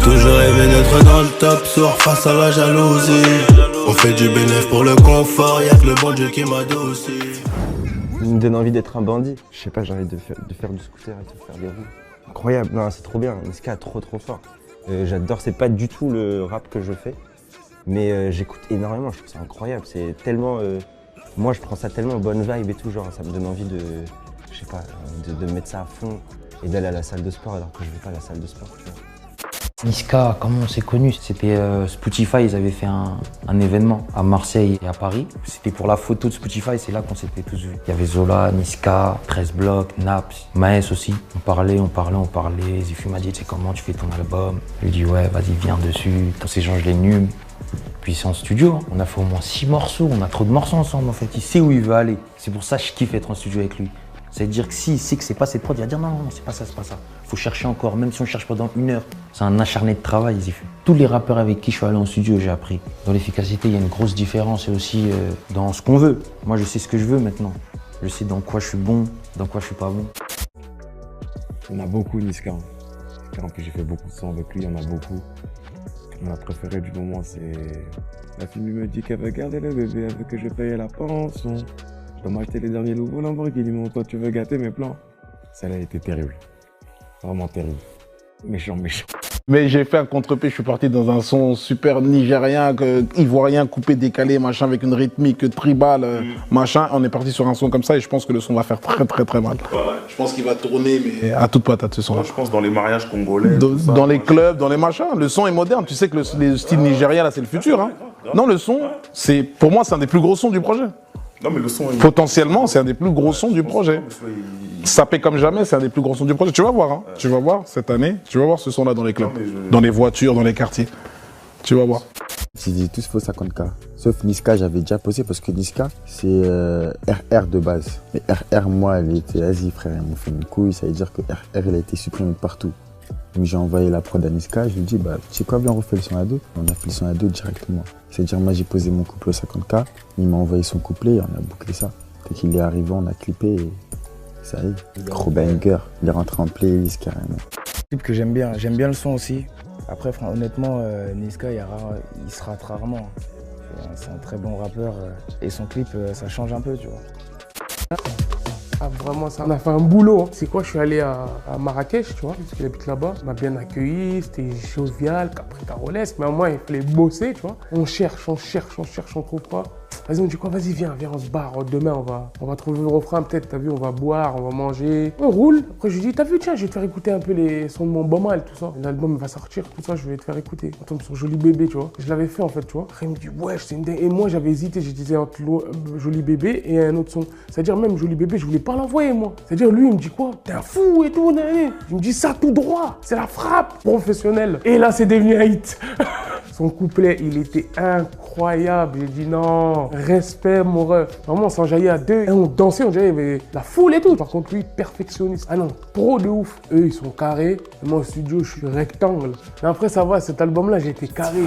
Toujours rêvé d'être dans le top, soir face à la jalousie. On fait du bénéfice pour le confort, y'a que le bon Dieu qui m'adoucit. Il me donne envie d'être un bandit. Je sais pas, j'ai envie de faire du scooter et de faire des roues. Incroyable, non c'est trop bien, Niska est trop fort. J'adore, c'est pas du tout le rap que je fais, mais j'écoute énormément, je trouve ça incroyable. C'est tellement, moi je prends ça tellement bonne vibe et tout, genre ça me donne envie de, je sais pas, de mettre ça à fond et d'aller à la salle de sport alors que je vais pas à la salle de sport, tu vois. Niska, comment on s'est connus? C'était Spotify, ils avaient fait un événement à Marseille et à Paris. C'était pour la photo de Spotify, c'est là qu'on s'était tous vus. Il y avait Zola, Niska, 13 Blocs, Naps, Maes aussi. On parlait. Zifu m'a dit, tu sais comment tu fais ton album? Je lui ai dit, ouais, vas-y, viens dessus. On s'échange les nubes. Puis c'est en studio, hein. On a fait au moins 6 morceaux, on a trop de morceaux ensemble en fait. Il sait où il veut aller. C'est pour ça que je kiffe être en studio avec lui. C'est-à-dire que s'il sait que c'est pas cette prod, il va dire non, c'est pas ça, c'est pas ça. Faut chercher encore, même si on cherche pendant 1 heure. C'est un acharné de travail, Zifu. Tous les rappeurs avec qui je suis allé en studio, j'ai appris. Dans l'efficacité, il y a une grosse différence et aussi dans ce qu'on veut. Moi, je sais ce que je veux maintenant. Je sais dans quoi je suis bon, dans quoi je suis pas bon. Il y en a beaucoup, Niska. En plus, j'ai fait beaucoup de sons avec lui, il y en a beaucoup. Ma préférée du moment, c'est... La fille me dit qu'elle veut garder le bébé, elle veut que je paye la pension. Je dois m'acheter les derniers nouveaux Lamborghini, mon toi tu veux gâter mes plans. Celle-là a été terrible. Vraiment terrible. Méchant. Mais j'ai fait un contre-pied, je suis parti dans un son super nigérien, ivoirien, coupé, décalé, machin, avec une rythmique tribale, machin. On est parti sur un son comme ça et je pense que le son va faire très mal. Ouais. Je pense qu'il va tourner, mais à toute patate ce son-là. Moi, je pense dans les mariages congolais. Dans les clubs, dans les machins. Le son est moderne. Tu sais que le style nigérien, là, c'est le futur. Hein. Non, le son, pour moi, c'est un des plus gros sons du projet. Non, mais le son est... Potentiellement, c'est un des plus gros sons du projet. Sapé comme jamais, c'est un des plus gros sons du projet. Tu vas voir, hein. Tu vas voir cette année, tu vas voir ce son-là dans les clubs, dans les voitures, dans les quartiers. Tu vas voir. J'ai dit tous faux 50K. Sauf Niska, j'avais déjà posé parce que Niska, c'est RR de base. Mais RR, moi, elle était, vas-y frère, ils m'ont fait une couille. Ça veut dire que RR, il a été supprimé de partout. Donc j'ai envoyé la prod à Niska, je lui ai dit, bah, tu sais quoi, viens, on refait le son à deux. On a fait le son à deux directement. C'est-à-dire, moi, j'ai posé mon couplet au 50K, il m'a envoyé son couplet et on a bouclé ça. Dès qu'il est arrivé, on a clippé et ça y est. Gros banger. Il est rentré en playlist carrément. Clip que j'aime bien le son aussi. Après, honnêtement, Niska, il se rate rarement. C'est un très bon rappeur et son clip, ça change un peu, tu vois. Ah, vraiment, ça, on a fait un boulot. C'est quoi, je suis allé à Marrakech, tu vois, parce qu'il habite là-bas. On m'a bien accueilli, c'était jovial, capricalesque, mais au moins, il fallait bosser, tu vois. On cherche, on trouve pas. Vas-y, on dit quoi, vas-y, viens, on se barre. Demain, on va trouver le refrain, peut-être, t'as vu, on va boire, on va manger. On roule. Après, je lui dis, t'as vu, tiens, je vais te faire écouter un peu les sons de mon Bamal, tout ça. L'album va sortir, tout ça, je vais te faire écouter. On tombe sur Joli Bébé, tu vois. Je l'avais fait, en fait, tu vois. Après, il me dit, ouais, c'est une dingue. Et moi, j'avais hésité, je disais entre Joli Bébé et un autre son. C'est-à-dire, même Joli Bébé, je voulais pas l'envoyer, moi. C'est-à-dire, lui, il me dit quoi, t'es un fou et tout, il me dit ça tout droit. C'est la frappe professionnelle. Et là, c'est devenu un hit. Son couplet, il était incroyable. J'ai dit non, respect mon ref. Vraiment, on s'enjaillait à deux. Et on dansait, on dirait qu'il y avait la foule et tout. Par contre, lui, perfectionniste. Ah non, pro de ouf. Eux, ils sont carrés. Et moi, au studio, je suis rectangle. Mais après, ça va, cet album-là, j'ai été carré.